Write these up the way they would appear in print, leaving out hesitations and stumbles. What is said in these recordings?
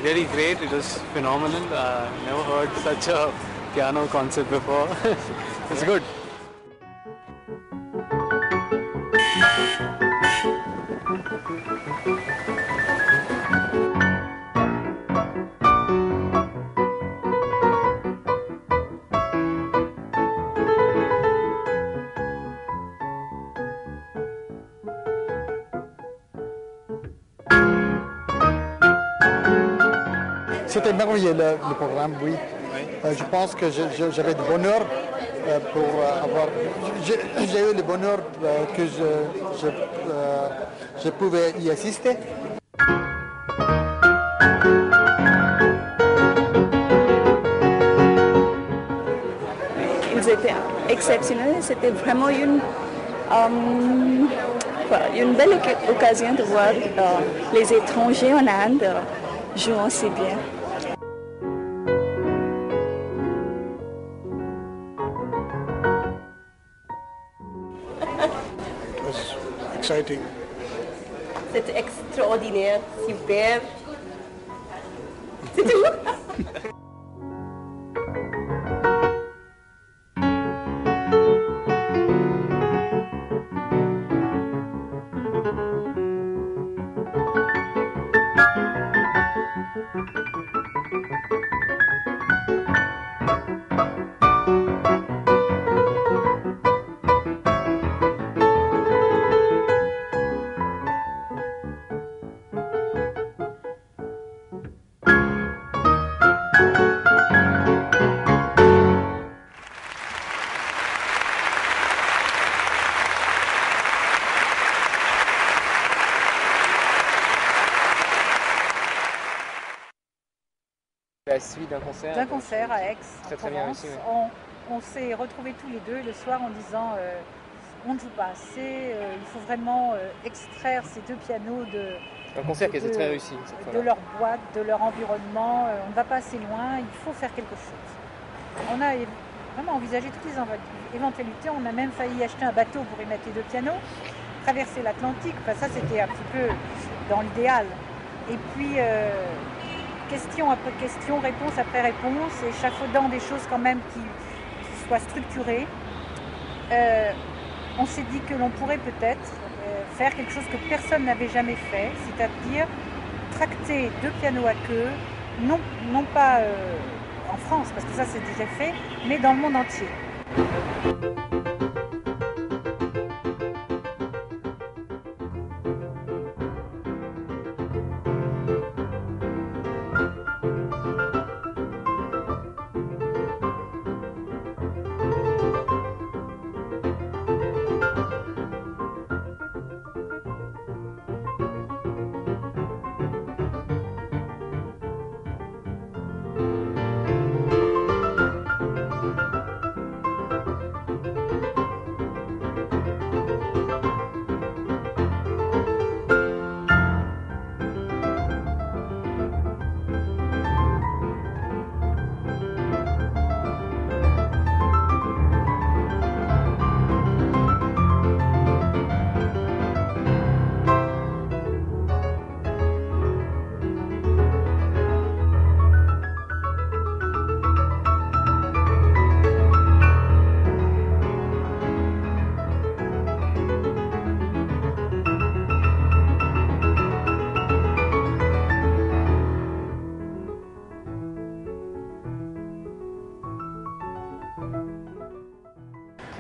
Very great. It was phenomenal. Never heard such a piano concert before. It's good. C'était merveilleux le programme, oui. Je pense que j'avais du bonheur pour avoir... J'ai eu le bonheur que je pouvais y assister. Ils étaient exceptionnels, c'était vraiment une belle occasion de voir les étrangers en Inde jouant si bien. Exciting. C'était extraordinaire, super. C'est tout. La suite d'un concert. D'un concert à Aix, très bien réussi. Oui. On s'est retrouvés tous les deux le soir en disant on ne joue pas assez, il faut vraiment extraire ces deux pianos un concert qui était très réussi de leur boîte, de leur environnement. On ne va pas assez loin, il faut faire quelque chose. On a vraiment envisagé toutes les éventualités. On a même failli acheter un bateau pour y mettre les deux pianos, traverser l'Atlantique. Enfin, ça, c'était un petit peu dans l'idéal. Et puis, question après question, réponse après réponse, échafaudant des choses quand même qui soient structurées. On s'est dit que l'on pourrait peut-être faire quelque chose que personne n'avait jamais fait, c'est-à-dire tracter deux pianos à queue, non pas en France, parce que ça c'est déjà fait, mais dans le monde entier.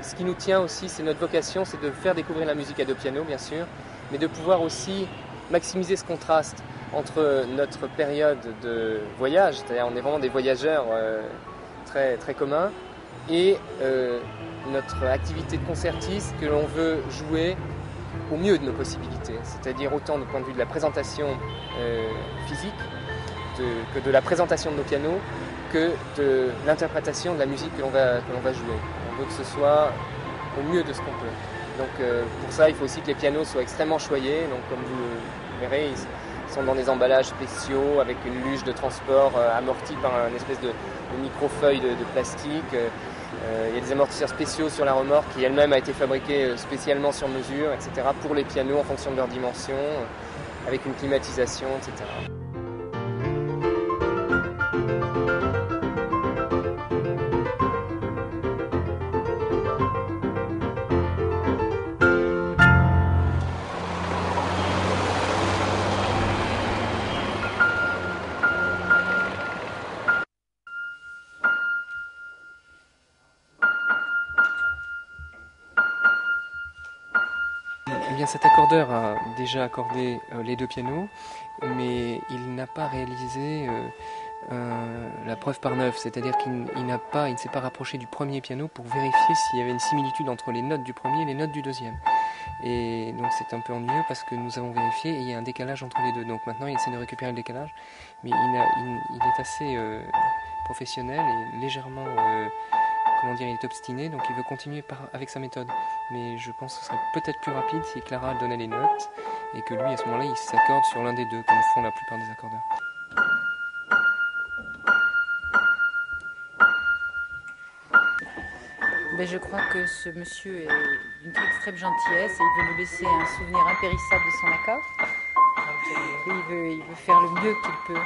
Ce qui nous tient aussi, c'est notre vocation, c'est de faire découvrir la musique à deux pianos, bien sûr, mais de pouvoir aussi maximiser ce contraste entre notre période de voyage, c'est-à-dire on est vraiment des voyageurs très, très communs, et notre activité de concertiste que l'on veut jouer au mieux de nos possibilités, c'est-à-dire autant du point de vue de la présentation physique, que de la présentation de nos pianos, que de l'interprétation de la musique que l'on va jouer. On veut que ce soit au mieux de ce qu'on peut. Donc pour ça, il faut aussi que les pianos soient extrêmement choyés. Donc comme vous le verrez, ils sont dans des emballages spéciaux avec une luge de transport amortie par une espèce de micro-feuille de plastique. Il y a des amortisseurs spéciaux sur la remorque qui elle-même a été fabriquée spécialement sur mesure, etc. pour les pianos en fonction de leur dimension, avec une climatisation, etc. Eh bien, cet accordeur a déjà accordé les 2 pianos, mais il n'a pas réalisé la preuve par 9, c'est-à-dire qu'il ne s'est pas rapproché du premier piano pour vérifier s'il y avait une similitude entre les notes du premier et les notes du deuxième. Et donc c'est un peu ennuyeux parce que nous avons vérifié et il y a un décalage entre les deux. Donc maintenant il essaie de récupérer le décalage, mais il est assez professionnel et légèrement, il est obstiné, donc il veut continuer avec sa méthode. Mais je pense que ce serait peut-être plus rapide si Clara donnait les notes et que lui à ce moment-là il s'accorde sur l'un des deux, comme font la plupart des accordeurs. Ben, je crois que ce monsieur est d'une extrême gentillesse et il veut nous laisser un souvenir impérissable de son accord. Et il veut faire le mieux qu'il peut.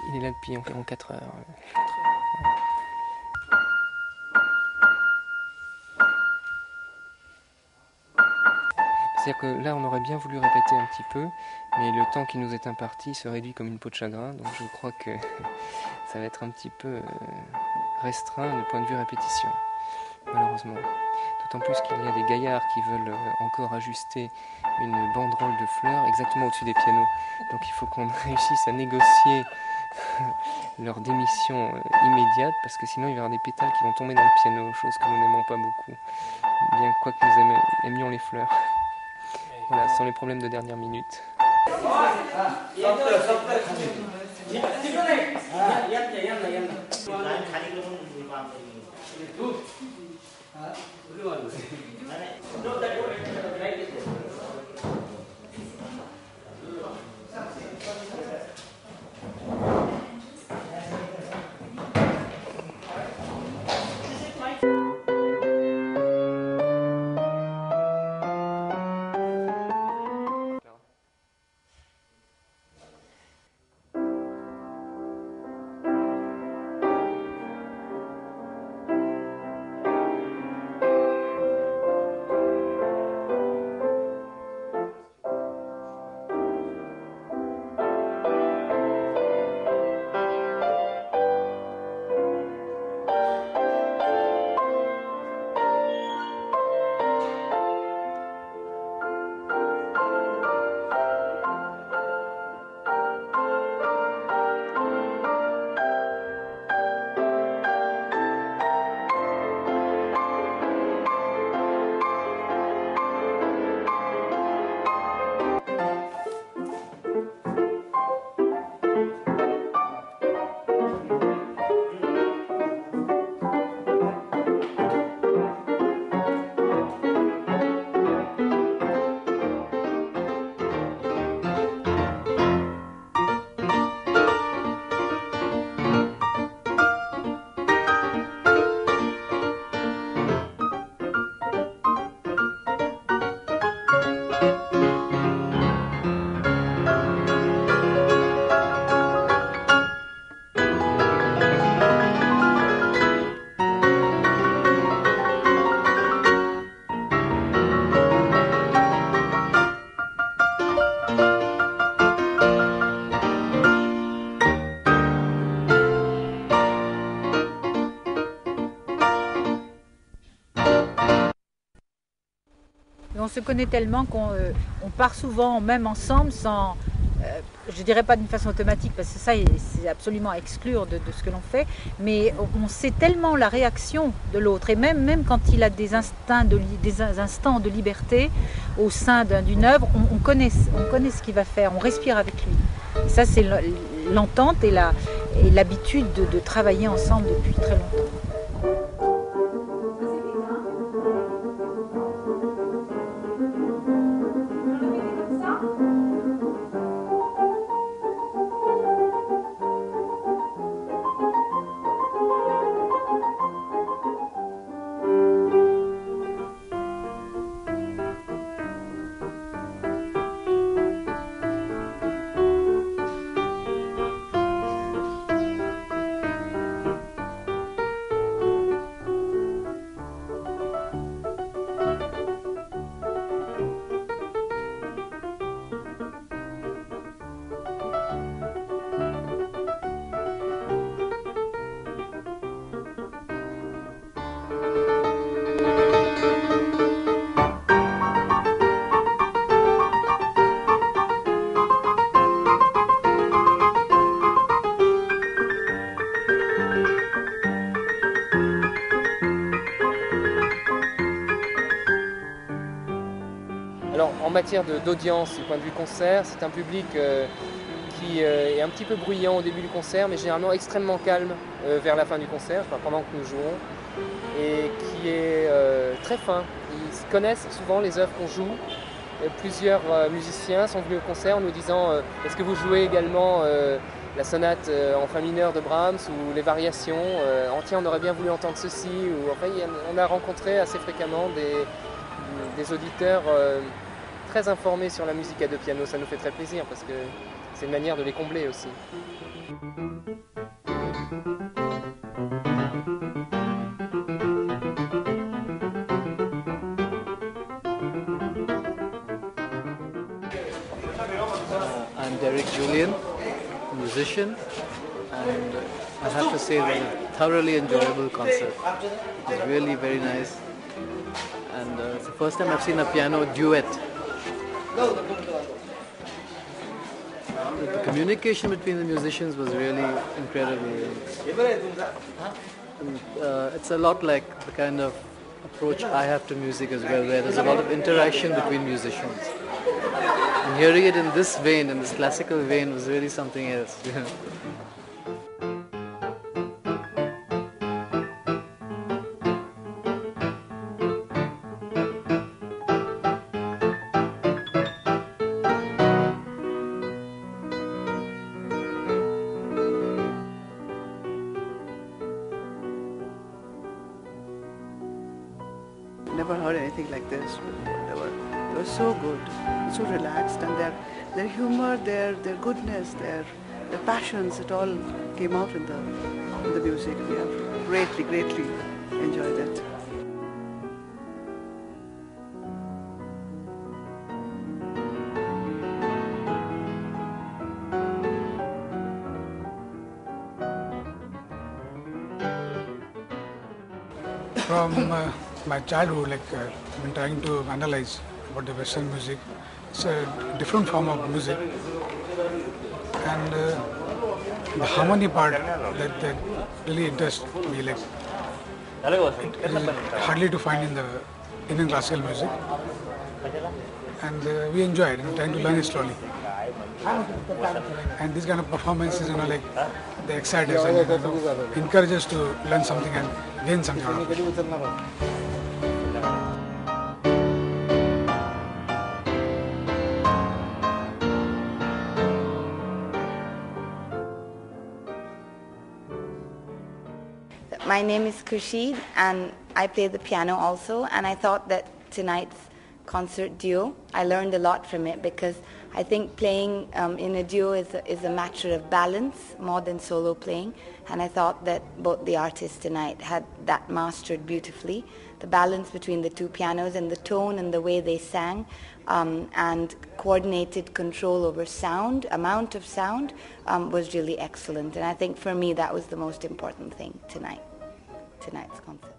Il est là depuis environ 4 heures. C'est-à-dire que là, on aurait bien voulu répéter un petit peu, mais le temps qui nous est imparti se réduit comme une peau de chagrin, donc je crois que ça va être un petit peu restreint du point de vue répétition, malheureusement. D'autant plus qu'il y a des gaillards qui veulent encore ajuster une banderole de fleurs exactement au-dessus des pianos. Donc il faut qu'on réussisse à négocier leur démission immédiate, parce que sinon il va y avoir des pétales qui vont tomber dans le piano, chose que nous n'aimons pas beaucoup, bien quoi que nous aimions les fleurs. Voilà, ce sont les problèmes de dernière minute. On se connaît tellement qu'on part souvent même ensemble sans, je dirais pas d'une façon automatique parce que ça c'est absolument à exclure de ce que l'on fait, mais on sait tellement la réaction de l'autre et même quand il a des instants de liberté au sein d'une œuvre, on connaît ce qu'il va faire, on respire avec lui. Et ça c'est l'entente et l'habitude de travailler ensemble depuis très longtemps. matière d'audience, du point de vue concert, c'est un public qui est un petit peu bruyant au début du concert, mais généralement extrêmement calme vers la fin du concert, pendant que nous jouons, et qui est très fin. Ils connaissent souvent les œuvres qu'on joue. Plusieurs musiciens sont venus au concert en nous disant est-ce que vous jouez également la sonate en fa mineur de Brahms ou les variations tiens, on aurait bien voulu entendre ceci. Ou, enfin, on a rencontré assez fréquemment des auditeurs très informés sur la musique à deux pianos. Ça nous fait très plaisir parce que c'est une manière de les combler aussi. I'm Derek Julian, musician, and I have to say that a thoroughly enjoyable concert. It was really very nice, and it's the first time I've seen a piano duet. The communication between the musicians was really incredible. And, it's a lot like the kind of approach I have to music as well, where there's a lot of interaction between musicians. And hearing it in this vein, in this classical vein, was really something else. Never heard anything like this. They were so good, so relaxed, and their humor, their goodness, their passions, it all came out in the music. We have greatly enjoyed it. From my childhood, I've been trying to analyze about the Western music. It's a different form of music, and the harmony part that really interests me. It is hardly to find in the Indian classical music, and we enjoy it. I'm trying to learn it slowly. And these kind of performances, they excite us and encourage us to learn something and gain something out of it. My name is Khurshid and I play the piano also, and I thought that tonight's concert duo, I learned a lot from it because I think playing in a duo is a matter of balance more than solo playing, and I thought that both the artists tonight had that mastered beautifully. The balance between the two pianos and the tone and the way they sang, and coordinated control over sound, amount of sound, was really excellent, and I think for me that was the most important thing tonight's concert.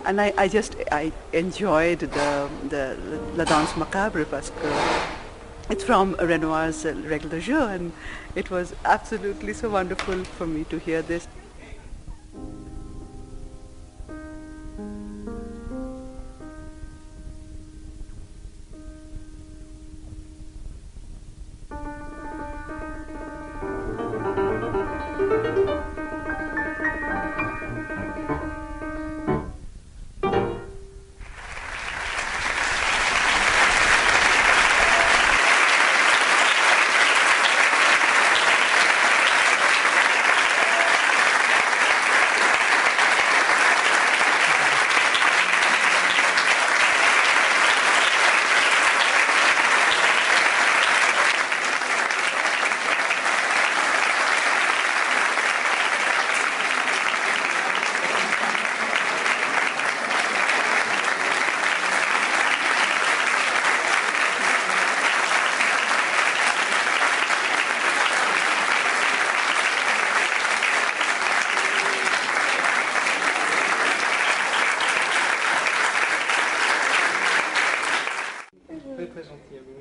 And I enjoyed la danse macabre parce que it's from Renoir's Règle de jeu, and it was absolutely so wonderful for me to hear this.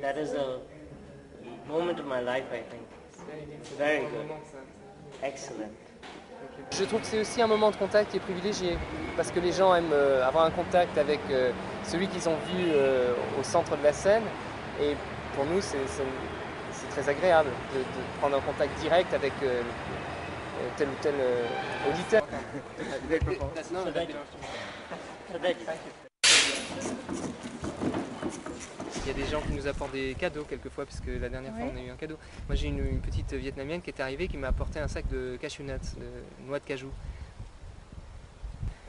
That is a moment of my life, I think. Very good. Excellent. Je trouve que c'est aussi un moment de contact qui est privilégié, parce que les gens aiment avoir un contact avec celui qu'ils ont vu au centre de la scène, et pour nous c'est très agréable de prendre un contact direct avec tel ou tel auditeur. Il y a des gens qui nous apportent des cadeaux quelquefois, puisque la dernière fois on a eu un cadeau. Moi j'ai une petite vietnamienne qui est arrivée qui m'a apporté un sac de cashew nuts, de noix de cajou.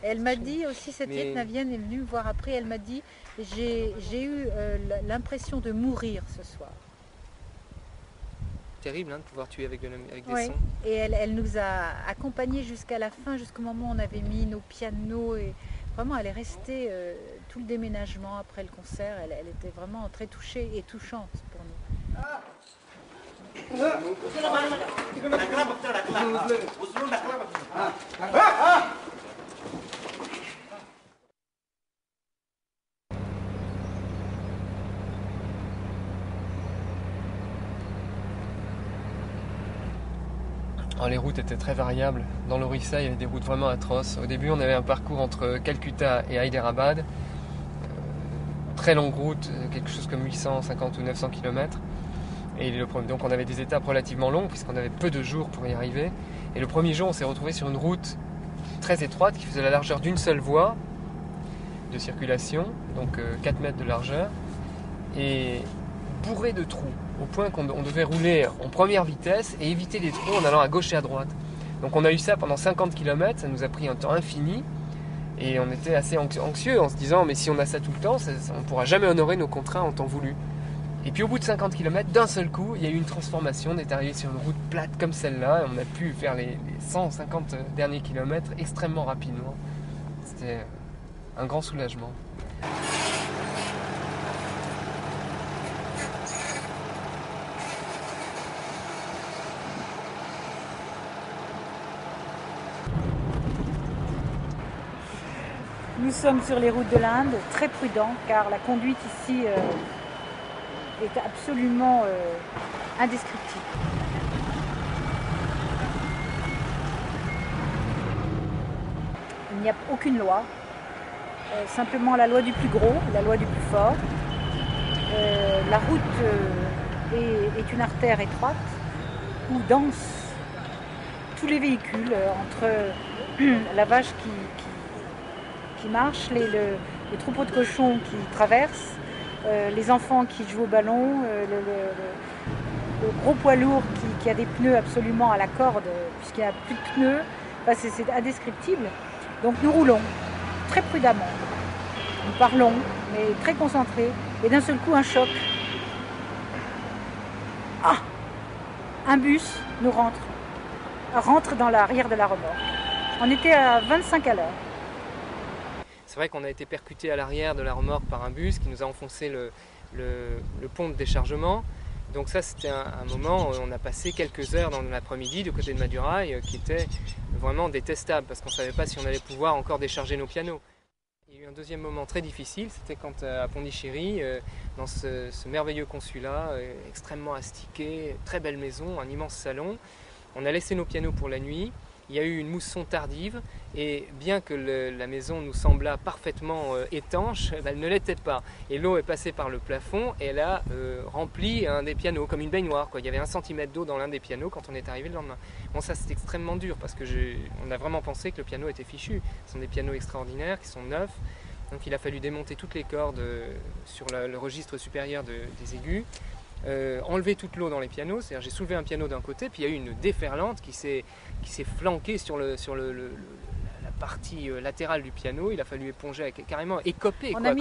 Elle m'a dit aussi, cette vietnamienne est venue me voir après, elle m'a dit j'ai eu l'impression de mourir ce soir. Terrible hein, de pouvoir tuer avec des sons. Et elle nous a accompagnés jusqu'à la fin, jusqu'au moment où on avait mis nos pianos. Et vraiment, elle est restée tout le déménagement après le concert. Elle était vraiment très touchée et touchante pour nous. Alors, les routes étaient très variables. Dans l'Orissa, il y avait des routes vraiment atroces. Au début, on avait un parcours entre Calcutta et Hyderabad. Très longue route, quelque chose comme 850 ou 900 km. Et donc on avait des étapes relativement longues puisqu'on avait peu de jours pour y arriver. Et le premier jour, on s'est retrouvé sur une route très étroite qui faisait la largeur d'une seule voie de circulation, donc 4 mètres de largeur, et bourrée de trous, au point qu'on devait rouler en première vitesse et éviter les trous en allant à gauche et à droite. Donc on a eu ça pendant 50 km, ça nous a pris un temps infini, et on était assez anxieux en se disant mais si on a ça tout le temps, on ne pourra jamais honorer nos contrats en temps voulu. Et puis au bout de 50 km, d'un seul coup, il y a eu une transformation, on est arrivé sur une route plate comme celle-là, et on a pu faire les 150 derniers kilomètres extrêmement rapidement. C'était un grand soulagement. Nous sommes sur les routes de l'Inde, très prudents, car la conduite ici est absolument indescriptible. Il n'y a aucune loi, simplement la loi du plus gros, la loi du plus fort. La route est une artère étroite où dansent tous les véhicules, entre la vache qui marche, les troupeaux de cochons qui traversent, les enfants qui jouent au ballon, le gros poids lourd qui a des pneus absolument à la corde, puisqu'il n'y a plus de pneus. Enfin, c'est indescriptible. Donc nous roulons très prudemment. Nous parlons, mais très concentrés. Et d'un seul coup, un choc. Ah! Un bus nous rentre dans l'arrière de la remorque. On était à 25 à l'heure. C'est vrai qu'on a été percuté à l'arrière de la remorque par un bus qui nous a enfoncé le pont de déchargement. Donc ça, c'était un moment où on a passé quelques heures dans l'après-midi du côté de Madurai qui était vraiment détestable parce qu'on ne savait pas si on allait pouvoir encore décharger nos pianos. Il y a eu un deuxième moment très difficile, c'était quand à Pondichéry, dans ce merveilleux consulat, extrêmement astiqué, très belle maison, un immense salon, on a laissé nos pianos pour la nuit. Il y a eu une mousson tardive et bien que la maison nous semblât parfaitement étanche, elle ne l'était pas. Et l'eau est passée par le plafond et elle a rempli un des pianos, comme une baignoire, quoi. Il y avait 1 centimètre d'eau dans l'un des pianos quand on est arrivé le lendemain. Bon, ça c'est extrêmement dur parce que on a vraiment pensé que le piano était fichu. Ce sont des pianos extraordinaires qui sont neufs. Donc il a fallu démonter toutes les cordes sur le registre supérieur des aigus. Enlever toute l'eau dans les pianos, c'est-à-dire j'ai soulevé un piano d'un côté, puis il y a eu une déferlante qui s'est flanquée sur la partie latérale du piano. Il a fallu éponger, carrément écoper, quoi,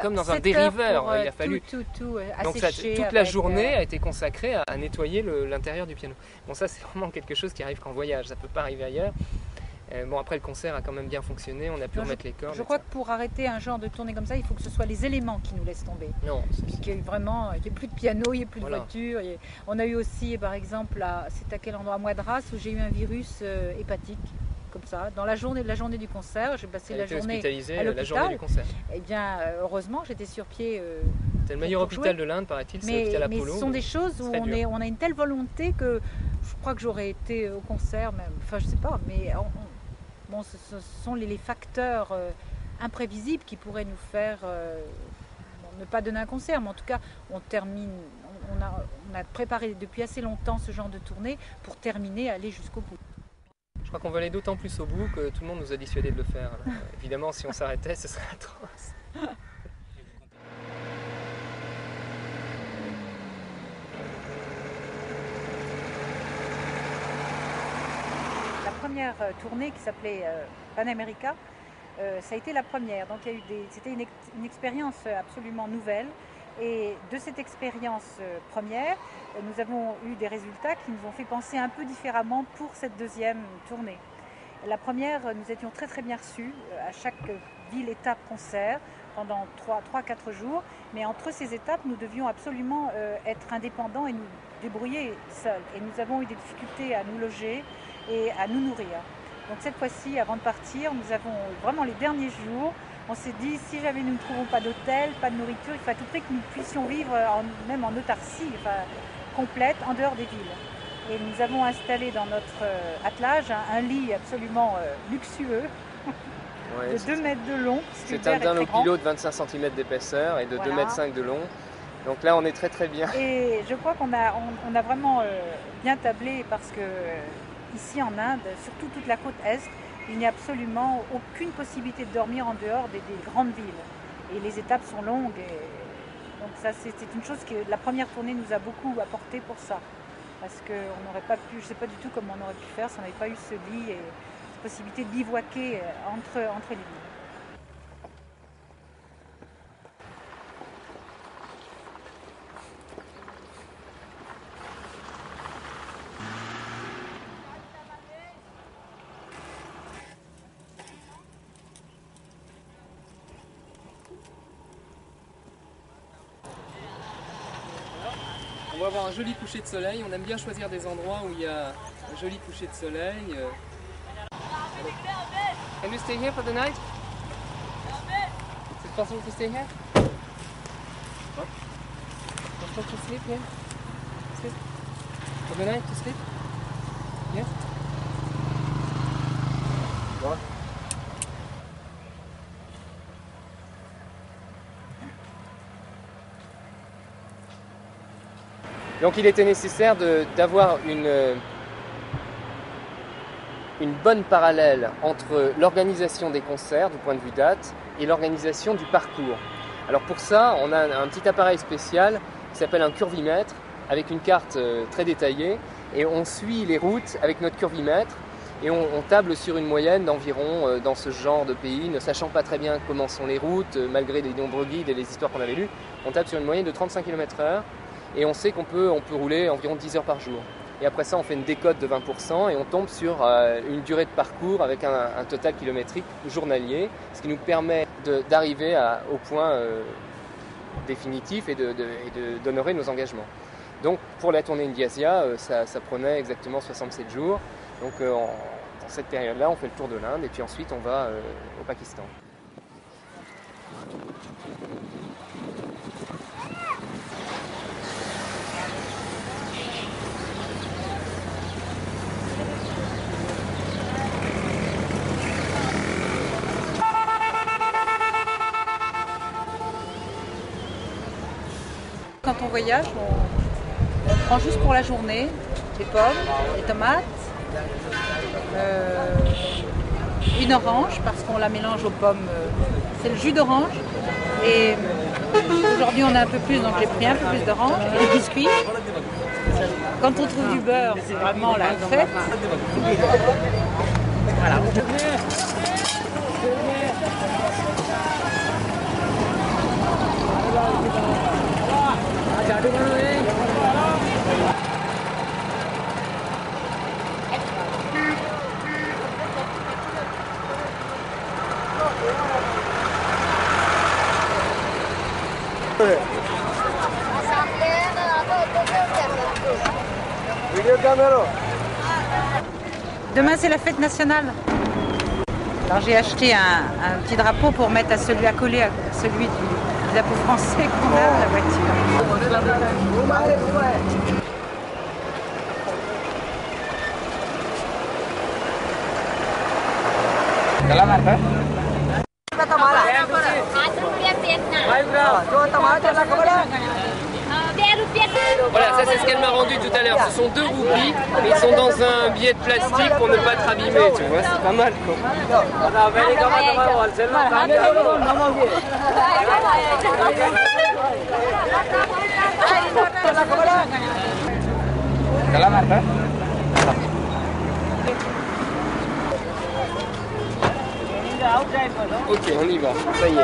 comme dans un dériveur. Il a fallu donc toute la journée a été consacrée à nettoyer l'intérieur du piano. Bon, ça c'est vraiment quelque chose qui arrive qu'en voyage, ça peut pas arriver ailleurs. Bon, après le concert a quand même bien fonctionné, on a pu remettre les cordes. Je crois que pour arrêter un genre de tournée comme ça, il faut que ce soit les éléments qui nous laissent tomber. Non, qu'il y ait vraiment, il n'y ait plus de piano, il n'y ait plus de voiture. On a eu aussi, par exemple, c'est à quel endroit, à Moidras, où j'ai eu un virus hépatique, comme ça. Dans la journée du concert, j'ai passé la journée à l'hôpital. La journée du concert. Eh bien, heureusement, j'étais sur pied. C'est le meilleur hôpital de l'Inde, paraît-il, c'est l'hôpital Apollo. Mais ce sont des choses où on a une telle volonté que je crois que j'aurais été au concert, même. Enfin, je sais pas, mais bon, ce sont les facteurs imprévisibles qui pourraient nous faire ne pas donner un concert, mais en tout cas, on a préparé depuis assez longtemps ce genre de tournée pour terminer, aller jusqu'au bout. Je crois qu'on va aller d'autant plus au bout que tout le monde nous a dissuadé de le faire. Alors, évidemment, si on s'arrêtait, ce serait atroce. La première tournée qui s'appelait Pan America, ça a été la première. Donc c'était une expérience absolument nouvelle. Et de cette expérience première, nous avons eu des résultats qui nous ont fait penser un peu différemment pour cette deuxième tournée. La première, nous étions très très bien reçus à chaque ville, étape, concert pendant 3-4 jours. Mais entre ces étapes, nous devions absolument être indépendants et nous débrouiller seuls. Et nous avons eu des difficultés à nous loger et à nous nourrir. Donc cette fois-ci, avant de partir, nous avons vraiment les derniers jours, on s'est dit si jamais nous ne trouvons pas d'hôtel, pas de nourriture, il faut à tout prix que nous puissions vivre même en autarcie, complète, en dehors des villes. Et nous avons installé dans notre attelage un lit absolument luxueux, de 2 mètres de long. C'est un dynamo-pilote de 25 cm d'épaisseur et de 2,5 m de long. Donc là, on est très très bien. Et je crois qu'on a vraiment bien tablé parce que ici en Inde, surtout toute la côte Est, il n'y a absolument aucune possibilité de dormir en dehors des grandes villes. Et les étapes sont longues. Donc ça, c'est une chose que la première tournée nous a beaucoup apporté pour ça. Parce qu'on n'aurait pas pu, je ne sais pas du tout comment on aurait pu faire si on n'avait pas eu ce lit et cette possibilité de bivouaquer entre les villes. On va avoir un joli coucher de soleil. On aime bien choisir des endroits où il y a un joli coucher de soleil. Can you stay here for the night? Is it possible to stay here? What? Possible to sleep here? Sleep? For the night to sleep? Yes? What? Donc il était nécessaire d'avoir une bonne parallèle entre l'organisation des concerts du point de vue date et l'organisation du parcours. Alors pour ça, on a un petit appareil spécial qui s'appelle un curvimètre avec une carte très détaillée et on suit les routes avec notre curvimètre et on table sur une moyenne d'environ dans ce genre de pays, ne sachant pas très bien comment sont les routes, malgré les nombreux guides et les histoires qu'on avait lues, on table sur une moyenne de 35 km/h. Et on sait qu'on peut rouler environ 10 heures par jour. Et après ça, on fait une décote de 20% et on tombe sur une durée de parcours avec un total kilométrique journalier, ce qui nous permet d'arriver au point définitif et d'honorer nos engagements. Donc pour la tournée Indiasia, ça prenait exactement 67 jours. Donc dans cette période-là, on fait le tour de l'Inde et puis ensuite on va au Pakistan. Quand on voyage, on prend juste pour la journée des pommes, des tomates, une orange parce qu'on la mélange aux pommes. C'est le jus d'orange. Et aujourd'hui on a un peu plus, donc j'ai pris un peu plus d'orange et des biscuits. Quand on trouve du beurre, c'est vraiment la fête. Voilà. Demain c'est la fête nationale. Alors j'ai acheté un petit drapeau pour mettre à celui à coller à celui du drapeau français qu'on a à la voiture. Voilà, ça c'est ce qu'elle m'a rendu tout à l'heure. Ce sont 2 roupies, mais ils sont dans un billet de plastique pour ne pas être abîmés, tu vois, c'est pas mal quoi. Ok, on y va, ça y est.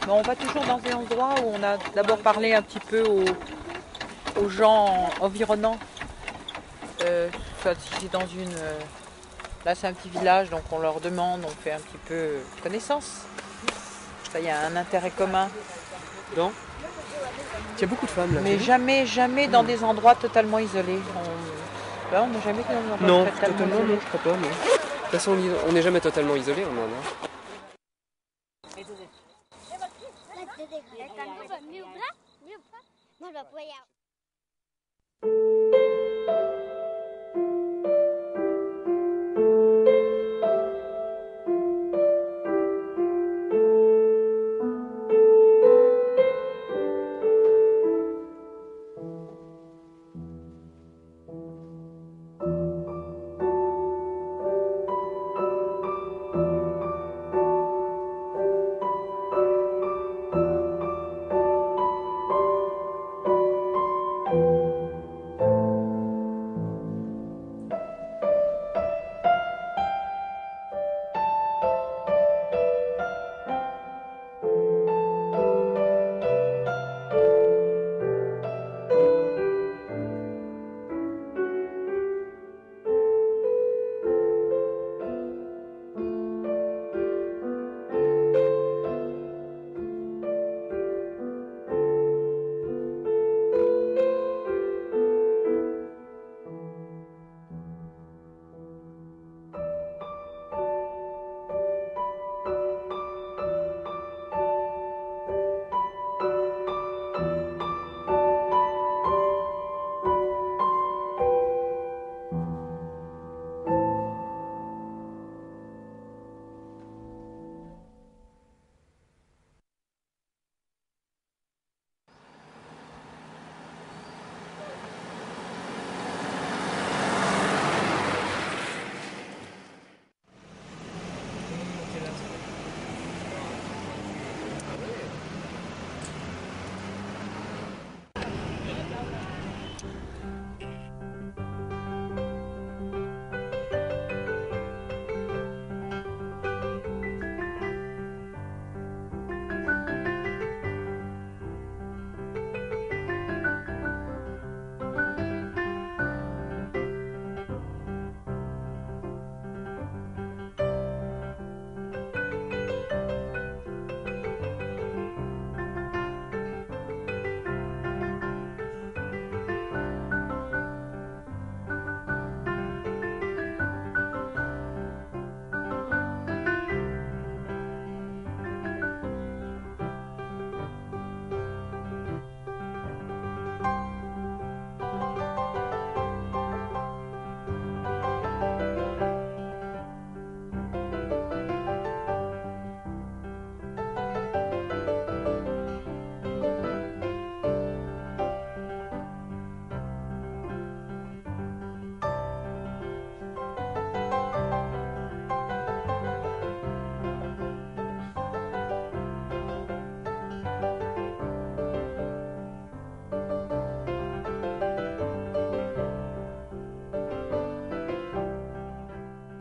On va toujours dans des endroits où on a d'abord parlé un petit peu aux gens environnants. Soit si c'est dans une... là c'est un petit village, donc on leur demande, on fait un petit peu connaissance. Ça, il y a un intérêt commun. Donc, il y a beaucoup de femmes là. Mais jamais dans des endroits totalement isolés. Là, on n'a jamais été dans un endroit totalement isolé. Non, je crois pas. Non. De toute façon, on n'est jamais totalement isolé en Inde.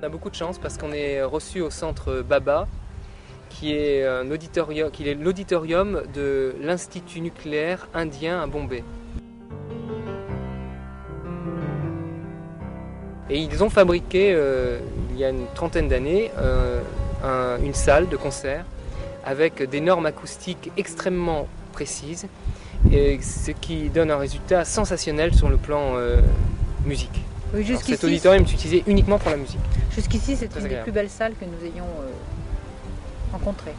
On a beaucoup de chance parce qu'on est reçu au centre Baba, qui est l'auditorium de l'Institut nucléaire indien à Bombay. Et ils ont fabriqué, il y a une trentaine d'années, une salle de concert avec des normes acoustiques extrêmement précises, et ce qui donne un résultat sensationnel sur le plan musique. Oui, alors, cet auditorium est utilisé uniquement pour la musique. Jusqu'ici, c'est une des plus belles salles que nous ayons rencontrées.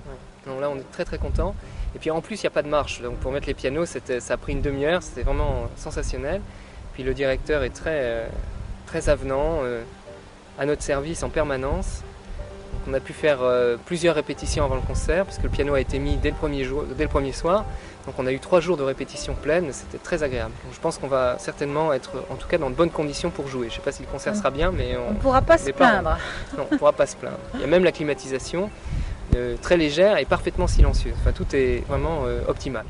Ouais. Donc là, on est très très contents. Et puis en plus, il n'y a pas de marche. Donc pour mettre les pianos, ça a pris une demi-heure. C'était vraiment sensationnel. Puis le directeur est très avenant, à notre service en permanence. Donc on a pu faire plusieurs répétitions avant le concert, puisque le piano a été mis dès le premier soir. Donc on a eu 3 jours de répétition pleine, c'était très agréable. Donc je pense qu'on va certainement être, en tout cas, dans de bonnes conditions pour jouer. Je ne sais pas si le concert sera bien, mais on ne pourra pas se plaindre. Non, on ne pourra pas se plaindre. Il y a même la climatisation, très légère et parfaitement silencieuse. Enfin, tout est vraiment optimal.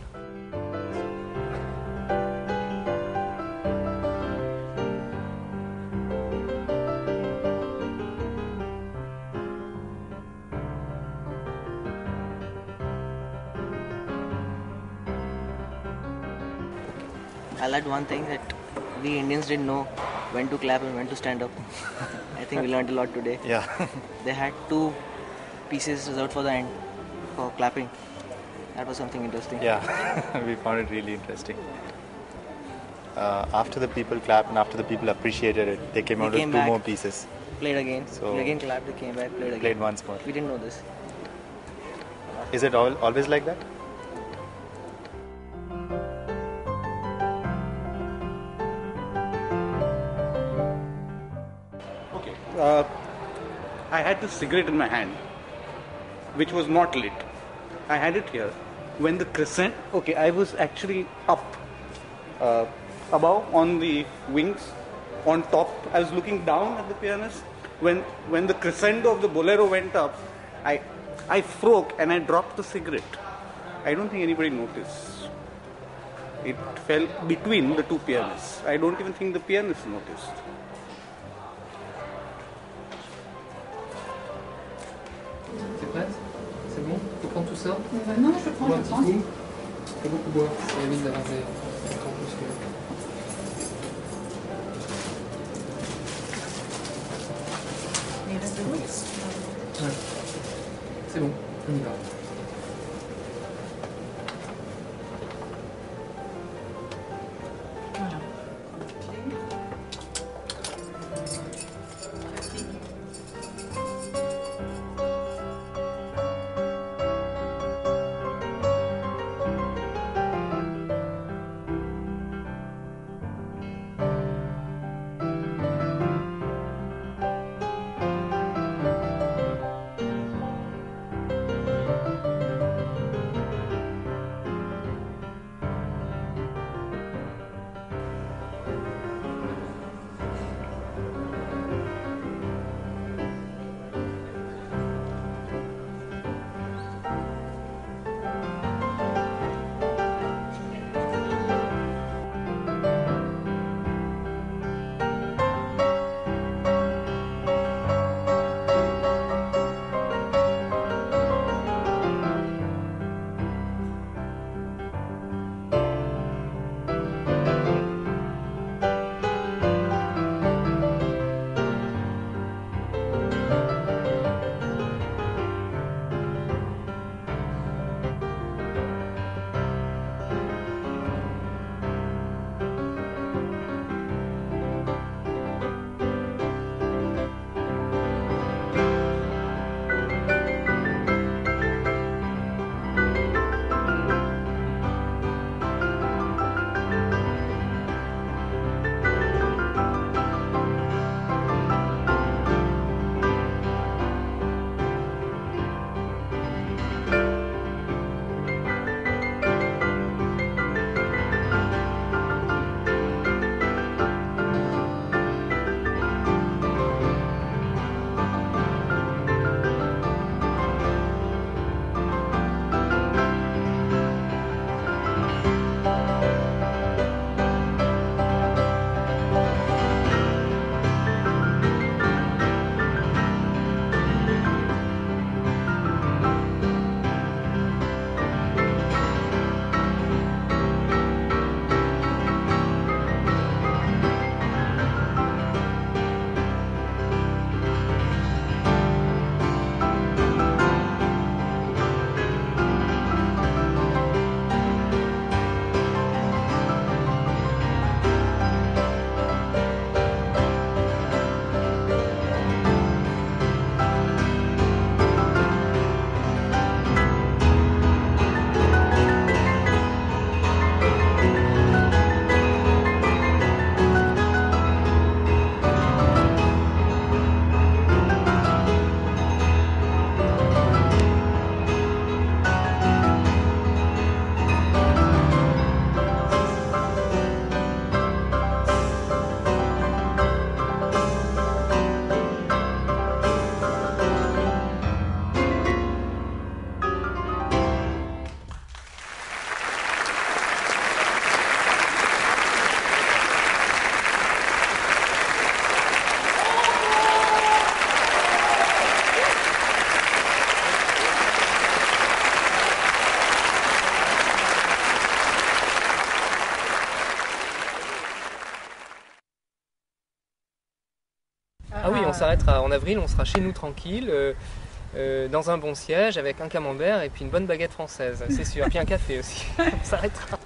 I learned one thing, that we Indians didn't know when to clap and when to stand up. I think we learned a lot today. Yeah. They had 2 pieces reserved for the end, for clapping. That was something interesting. Yeah, we found it really interesting. After the people clapped and after the people appreciated it, they came out with 2 more pieces. Played again. So we again clapped, they came back, played again. Played once more. We didn't know this. Is it always like that? I had this cigarette in my hand, which was not lit. I had it here. When the crescent, I was actually up, above on the wings, on top. I was looking down at the pianist. When the crescendo of the bolero went up, I froze and I dropped the cigarette. I don't think anybody noticed. It fell between the 2 pianists. I don't even think the pianist noticed. T'es prête? C'est bon? Faut prendre tout ça? Non, je prends, un petit coup. Faut beaucoup boire, ça évite d'avoir des plus. Il reste de l'eau? Ouais. C'est bon, on y va. s'arrêtera. En avril, on sera chez nous tranquille, dans un bon siège, avec un camembert et puis une bonne baguette française, c'est sûr. Puis un café aussi. On s'arrêtera.